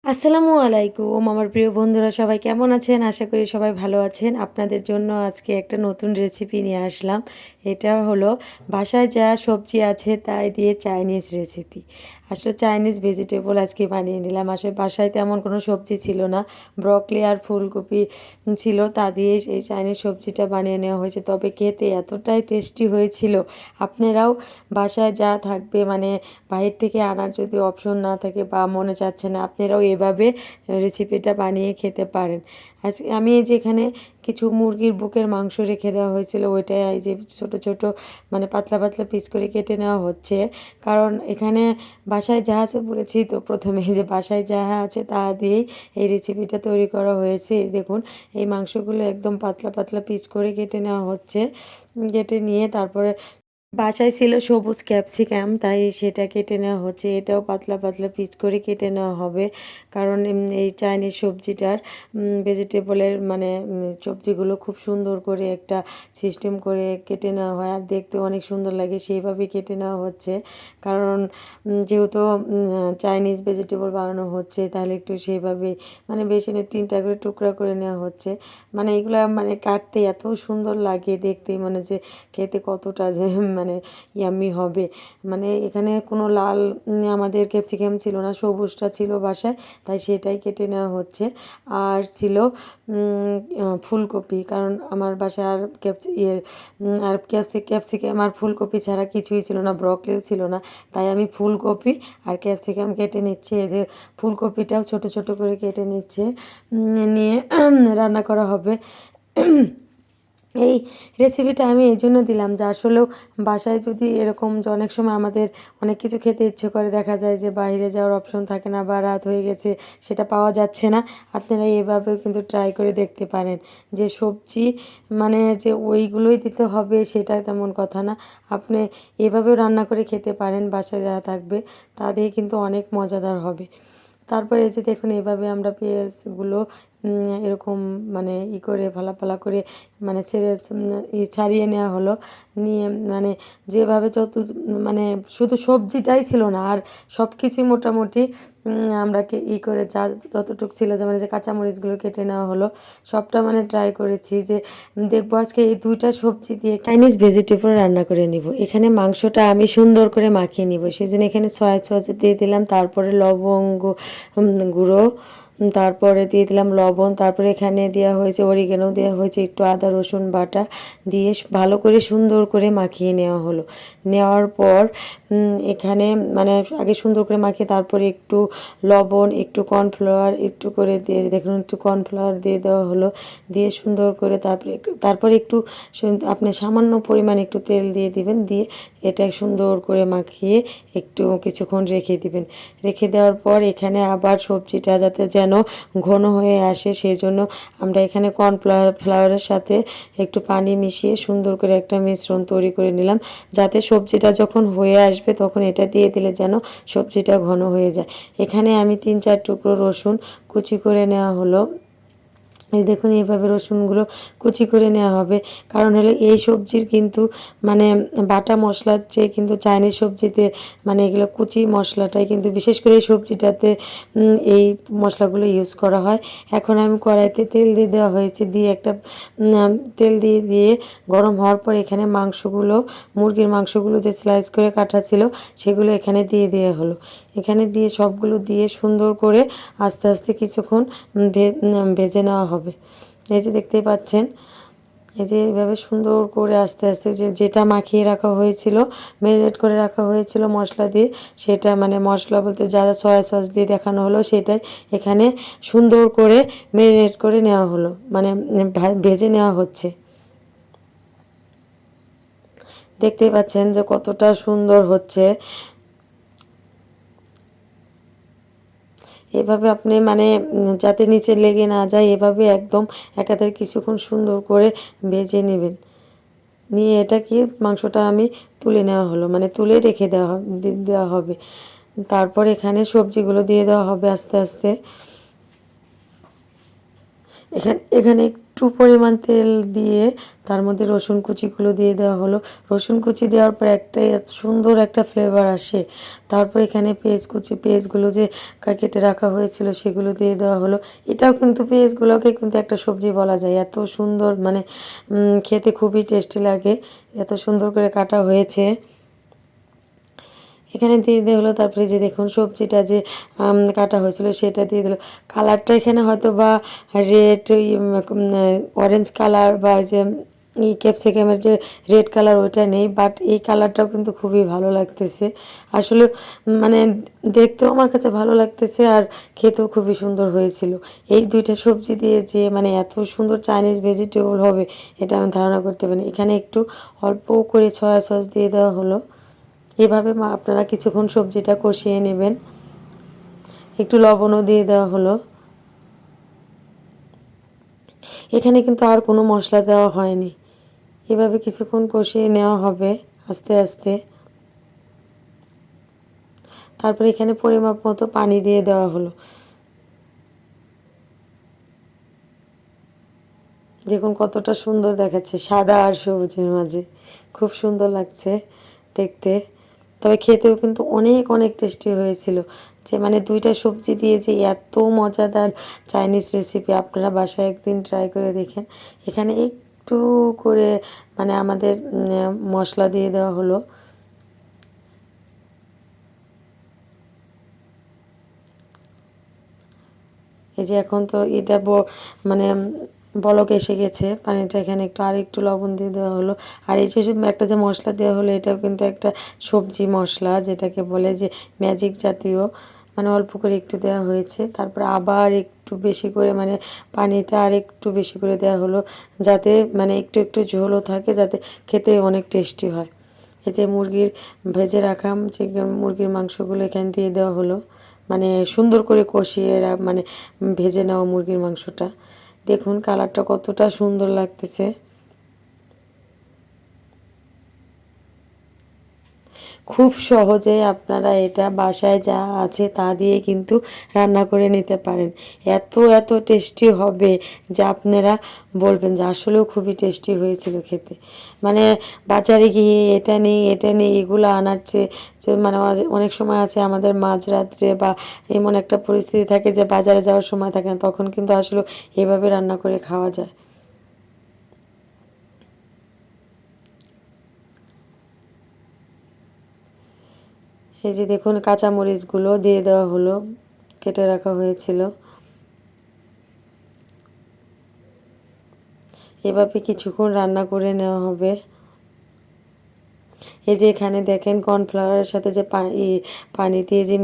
আসসালামু আলাইকুম আমার প্রিয় বন্ধুরা সবাই কেমন আছেন? আশা করি সবাই ভালো আছেন। আপনাদের জন্য আজকে একটা নতুন রেসিপি নিয়ে আসলাম। এটা হলো বাসায় যা সবজি আছে তাই দিয়ে চাইনিজ রেসিপি। আসলে চাইনিজ ভেজিটেবল আজকে বানিয়ে নিলাম। আসলে বাসায় তেমন কোনো সবজি ছিল না। ব্রকলি আর ফুলকপি ছিল, তা দিয়েই এই চাইনিজ সবজিটা বানিয়ে নেওয়া হয়েছে। তবে খেতে এতটাই টেস্টি হয়েছিল। আপনারাও বাসায় যা থাকবে মানে বাহির থেকে আনার যদি অপশন না থাকে বা মনে চাচ্ছে না, আপনারাও এভাবে রেসিপিটা বানিয়ে খেতে পারেন। আজকে আমি এই যে এখানে কিছু মুরগির বুকের মাংস রেখে দেওয়া হয়েছিল, ওইটাই এই যে ছোট ছোট মানে পাতলা পাতলা পিস করে কেটে নেওয়া হচ্ছে। কারণ এখানে বাসায় যা আছে বলেছি তো প্রথমে, যে বাসায় যা আছে তা দিয়েই এই রেসিপিটা তৈরি করা হয়েছে। এই দেখুন, এই মাংসগুলো একদম পাতলা পাতলা পিস করে কেটে নেওয়া হচ্ছে। কেটে নিয়ে তারপরে বাসায় ছিল সবুজ ক্যাপসিকাম, তাই সেটা কেটে নেওয়া হচ্ছে। এটাও পাতলা পাতলা পিস করে কেটে নেওয়া হবে। কারণ এই চাইনিজ সবজিটার ভেজিটেবলের মানে সবজিগুলো খুব সুন্দর করে একটা সিস্টেম করে কেটে নেওয়া হয়, আর দেখতে অনেক সুন্দর লাগে, সেইভাবে কেটে নেওয়া হচ্ছে। কারণ যেহেতু চাইনিজ ভেজিটেবল বানানো হচ্ছে, তাহলে একটু সেইভাবে মানে বেশি না 3টা করে টুকরা করে নেওয়া হচ্ছে। মানে এগুলো মানে কাটতে এত সুন্দর লাগে, দেখতেই মানে যে খেতে কতটা যে মানে ইয়াম্মি হবে। মানে এখানে কোনো লাল আমাদের ক্যাপসিকাম ছিল না, সবুজটা ছিল বাসায়, তাই সেটাই কেটে নেওয়া হচ্ছে। আর ছিল ফুলকপি, কারণ আমার বাসায় আর আর ক্যাপসিকাম আর ফুলকপি ছাড়া কিছুই ছিল না, ব্রকলিও ছিল না। তাই আমি ফুলকপি আর ক্যাপসিকাম কেটে নিচ্ছি। এই যে ফুলকপিটাও ছোট ছোট করে কেটে নিচ্ছে, নিয়ে রান্না করা হবে। এই রেসিপিটা আমি এই জন্য দিলাম যে আসলেও বাসায় যদি এরকম যে অনেক সময় আমাদের অনেক কিছু খেতে ইচ্ছে করে, দেখা যায় যে বাইরে যাওয়ার অপশন থাকে না বা রাত হয়ে গেছে, সেটা পাওয়া যাচ্ছে না। আপনারা এভাবেও কিন্তু ট্রাই করে দেখতে পারেন। যে সবজি মানে যে ওইগুলোই দিতে হবে সেটা তেমন কথা না, আপনি এভাবেও রান্না করে খেতে পারেন। বাসায় যারা থাকবে তাদের কিন্তু অনেক মজাদার হবে। তারপরে এই যে দেখুন, এভাবে আমরা পেঁয়াজগুলো এরকম মানে করে ফালা ফালা করে মানে ছাড়িয়ে নেওয়া হলো। নিয়ে মানে যেভাবে যত মানে শুধু সবজিটাই ছিল না, আর সব কিছুই মোটামুটি আমরা করে যা যতটুকু ছিল, যে মানে যে কাঁচামরিচগুলো কেটে নেওয়া হলো, সবটা মানে ট্রাই করেছি যে দেখবো আজকে এই 2টা সবজি দিয়ে চাইনিজ ভেজিটেবল রান্না করে নিব। এখানে মাংসটা আমি সুন্দর করে মাখিয়ে নিব, সেই জন্য এখানে সয়া সস দিয়ে দিলাম, তারপরে লবঙ্গ গুঁড়ো, তারপরে দিয়ে দিলাম লবণ, তারপরে এখানে দেওয়া হয়েছে অরিগেনো, দেওয়া হয়েছে একটু আদা রসুন বাটা দিয়ে ভালো করে সুন্দর করে মাখিয়ে নেওয়া হলো। নেওয়ার পর এখানে মানে আগে সুন্দর করে মাখিয়ে তারপরে একটু লবণ, একটু কর্নফ্লাওয়ার একটু করে দিয়ে দেখুন, একটু কর্নফ্লাওয়ার দিয়ে দেওয়া হলো। দিয়ে সুন্দর করে তারপরে একটু আপনি সামান্য পরিমাণ একটু তেল দিয়ে দিবেন, দিয়ে এটা সুন্দর করে মাখিয়ে একটু কিছুক্ষণ রেখে দিবেন। রেখে দেওয়ার পর এখানে আবার সবজিটা যাতে যেন ঘন হয়ে আসে, সেই জন্য আমরা এখানে ফ্লাওয়ারের সাথে একটু পানি মিশিয়ে সুন্দর করে একটা মিশ্রণ তৈরি করে নিলাম, যাতে সবজিটা যখন হয়ে আসবে তখন এটা দিয়ে দিলে যেন সবজিটা ঘন হয়ে যায়। এখানে আমি 3-4 টুকরো রসুন কুচি করে নেওয়া হলো। এই দেখুন, এইভাবে রসুনগুলো কুচি করে নেওয়া হবে। কারণ হলো এই সবজির কিন্তু মানে বাটা মশলার চেয়ে কিন্তু চাইনিজ সবজিতে মানে এগুলো কুচি মশলাটাই কিন্তু, বিশেষ করে এই সবজিটাতে এই মশলাগুলো ইউজ করা হয়। এখন আমি কড়াইতে তেল দিয়ে দেওয়া হয়েছে, দিয়ে একটা তেল দিয়ে গরম হওয়ার পর এখানে মাংসগুলো, মুরগির মাংসগুলো যে স্লাইস করে কাটা ছিল সেগুলো এখানে দিয়ে দেওয়া হলো। এখানে দিয়ে সবগুলো দিয়ে সুন্দর করে আস্তে আস্তে কিছুক্ষণ ভেজে নেওয়া হবে। এই যে দেখতেই পাচ্ছেন, এই যে এইভাবে সুন্দর করে আস্তে আস্তে যেটা মাখিয়ে রাখা হয়েছিল, ম্যারিনেট করে রাখা হয়েছিল মশলা দিয়ে, সেটা মানে মশলা বলতে যা যা সয়া সস দিয়ে দেখানো হলো সেটাই এখানে সুন্দর করে ম্যারিনেট করে নেওয়া হলো, মানে ভেজে নেওয়া হচ্ছে। দেখতেই পাচ্ছেন যে কতটা সুন্দর হচ্ছে। এভাবে আপনি মানে যাতে নিচে লেগে না যায়, এভাবে একদম একাধারে কিছুক্ষণ সুন্দর করে ভেজে নেবেন। নিয়ে এটা কি মাংসটা আমি তুলে নেওয়া হলো, মানে তুলে রেখে দেওয়া হবে। তারপর এখানে সবজিগুলো দিয়ে দেওয়া হবে আস্তে আস্তে। এখানে এখানে একটু পরিমাণ তেল দিয়ে তার মধ্যে রসুন কুচিগুলো দিয়ে দেওয়া হলো। রসুন কুচি দেওয়ার পর একটা সুন্দর একটা ফ্লেভার আসে। তারপর এখানে পেঁয়াজগুলো যে কেটে রাখা হয়েছিল সেগুলো দিয়ে দেওয়া হলো। এটাও কিন্তু পেঁয়াজগুলোকে কিন্তু একটা সবজি বলা যায়, এত সুন্দর মানে খেতে খুবই টেস্টি লাগে, এত সুন্দর করে কাটা হয়েছে। এখানে দিয়ে দেওয়া হলো। তারপরে যে দেখুন সবজিটা যে কাটা হয়েছিল সেটা দিয়ে দিল। কালারটা এখানে হয়তো বা রেড, অরেঞ্জ কালার বা যে ক্যাপসিকামের যে রেড কালার ওইটা নেই, বাট এই কালারটাও কিন্তু খুবই ভালো লাগতেছে আসলে, মানে দেখতেও আমার কাছে ভালো লাগতেছে আর খেতেও খুবই সুন্দর হয়েছিল। এই দুইটা সবজি দিয়ে যে মানে এত সুন্দর চাইনিজ ভেজিটেবল হবে এটা আমি ধারণা করতে পারিনি। এখানে একটু অল্প করে সয়া সস দিয়ে দেওয়া হলো। এভাবে আপনারা কিছুক্ষণ সবজিটা কষিয়ে নেবেন। একটু লবণও দিয়ে দেওয়া হলো। এখানে কিন্তু আর কোনো মশলা দেওয়া হয়নি। এভাবে কিছুক্ষণ কষিয়ে নেওয়া হবে আস্তে আস্তে। তারপরে এখানে পরিমাপ মতো পানি দিয়ে দেওয়া হলো। দেখুন কতটা সুন্দর দেখাচ্ছে সাদা আর সবুজের মাঝে, খুব সুন্দর লাগছে দেখতে। তবে খেতেও কিন্তু অনেক অনেক টেস্টি হয়েছিল। যে মানে দুইটা সবজি দিয়ে যে এত মজাদার চাইনিজ রেসিপি, আপনারা বাসায় একদিন ট্রাই করে দেখেন। এখানে একটু করে মানে আমাদের মশলা দিয়ে দেওয়া হলো। এই যে এখন তো এটা মানে বলক এসে গেছে পানিটা, এখানে একটু আর একটু লবণ দিয়ে দেওয়া হলো। আর এই যে একটা যে মশলা দেওয়া হলো এটাও কিন্তু একটা সবজি মশলা, যেটাকে বলে যে ম্যাজিক জাতীয়, মানে অল্প করে একটু দেওয়া হয়েছে। তারপর আবার একটু বেশি করে মানে পানিটা আর একটু বেশি করে দেওয়া হলো, যাতে মানে একটু একটু ঝোলও থাকে, যাতে খেতে অনেক টেস্টি হয়। এই যে মুরগির ভেজে রাখা মুরগির মাংসগুলো এখানে দিয়ে দেওয়া হলো, মানে সুন্দর করে কষিয়ে মানে ভেজে নেওয়া মুরগির মাংসটা। দেখুন কালারটা কতটা সুন্দর লাগতেছে। খুব সহজে আপনারা এটা বাসায় যা আছে তা দিয়ে কিন্তু রান্না করে নিতে পারেন। এত এত টেস্টি হবে যে আপনারা বলবেন যে আসলেও খুবই টেস্টি হয়েছিল খেতে। মানে বাজারে গিয়ে এটা নেই এগুলো আনার চেয়ে মানে অনেক সময় আছে আমাদের মাঝরাত্রে বা এমন একটা পরিস্থিতি থাকে যে বাজারে যাওয়ার সময় থাকে না, তখন কিন্তু আসলে এভাবে রান্না করে খাওয়া যায়। এই যে দেখুন কাঁচামরিচগুলো দিয়ে দেওয়া হলো, কেটে রাখা হয়েছিল। এভাবে কিছুক্ষণ রান্না করে নেওয়া হবে। এই যে এখানে দেখেন কর্নফ্লাওয়ারের সাথে যে পানি দিয়ে যে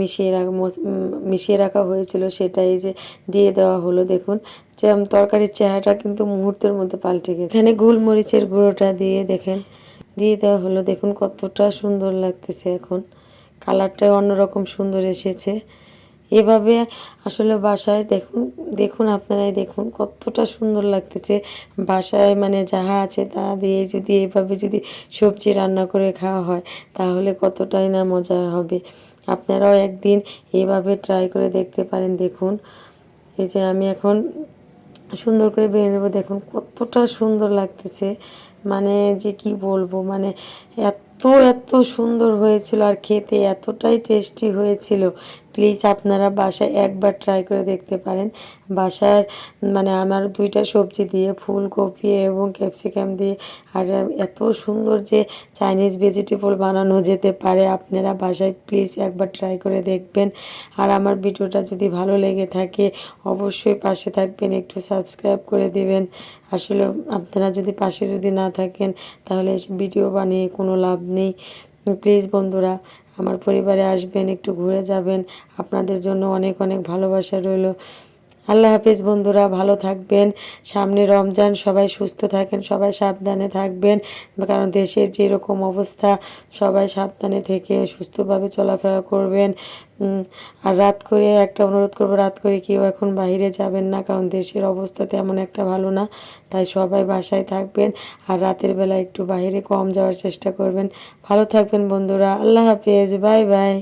মিশিয়ে রাখা হয়েছিল সেটা এই যে দিয়ে দেওয়া হলো। দেখুন যে তরকারির চেহারাটা কিন্তু মুহূর্তের মধ্যে পাল্টে গেছে। এখানে গোলমরিচের গুঁড়োটা দিয়ে দেখেন দিয়ে দেওয়া হলো। দেখুন কতটা সুন্দর লাগতেছে, এখন কালারটাও অন্যরকম সুন্দর এসেছে। এভাবে আসলে বাসায় দেখুন দেখুন আপনারাই দেখুন কতটা সুন্দর লাগতেছে। বাসায় মানে যাহা আছে তা দিয়ে যদি এভাবে যদি সবজি রান্না করে খাওয়া হয় তাহলে কতটাই না মজা হবে। আপনারাও একদিন এভাবে ট্রাই করে দেখতে পারেন। দেখুন এই যে আমি এখন সুন্দর করে বেড়ে নেবো। দেখুন কতটা সুন্দর লাগতেছে, মানে যে কি বলবো, মানে এত এত সুন্দর হয়েছিল আর খেতে এতটাই টেস্টি হয়েছিল। প্লিজ আপনারা বাসায় একবার ট্রাই করে দেখতে পারেন। বাসার মানে আমার দুইটা সবজি দিয়ে ফুলকপি এবং ক্যাপসিকাম দিয়ে আর এত সুন্দর যে চাইনিজ ভেজিটেবল বানানো যেতে পারে, আপনারা বাসায় প্লিজ একবার ট্রাই করে দেখবেন। আর আমার ভিডিওটা যদি ভালো লেগে থাকে অবশ্যই পাশে থাকবেন, একটু সাবস্ক্রাইব করে দিবেন। আসলে আপনারা যদি পাশে যদি না থাকেন তাহলে ভিডিও বানিয়ে কোনো লাভ নেই। প্লিজ বন্ধুরা আমার পরিবারে আসবেন, একটু ঘুরে যাবেন। আপনাদের জন্য অনেক অনেক ভালোবাসা রইল। আল্লাহ হাফিজ বন্ধুরা, ভালো থাকবেন। সামনে রমজান, সবাই সুস্থ থাকেন, সবাই সাবধানে থাকবেন, কারণ দেশের যেরকম অবস্থা সবাই সাবধানে থেকে সুস্থভাবে চলাফেরা করবেন। আর রাত করে একটা অনুরোধ করবো, রাত করে কেউ এখন বাইরে যাবেন না, কারণ দেশের অবস্থা তেমন একটা ভালো না। তাই সবাই বাসায় থাকবেন আর রাতের বেলা একটু বাইরে কম যাওয়ার চেষ্টা করবেন। ভালো থাকবেন বন্ধুরা, আল্লাহ হাফিজ, বাই বাই।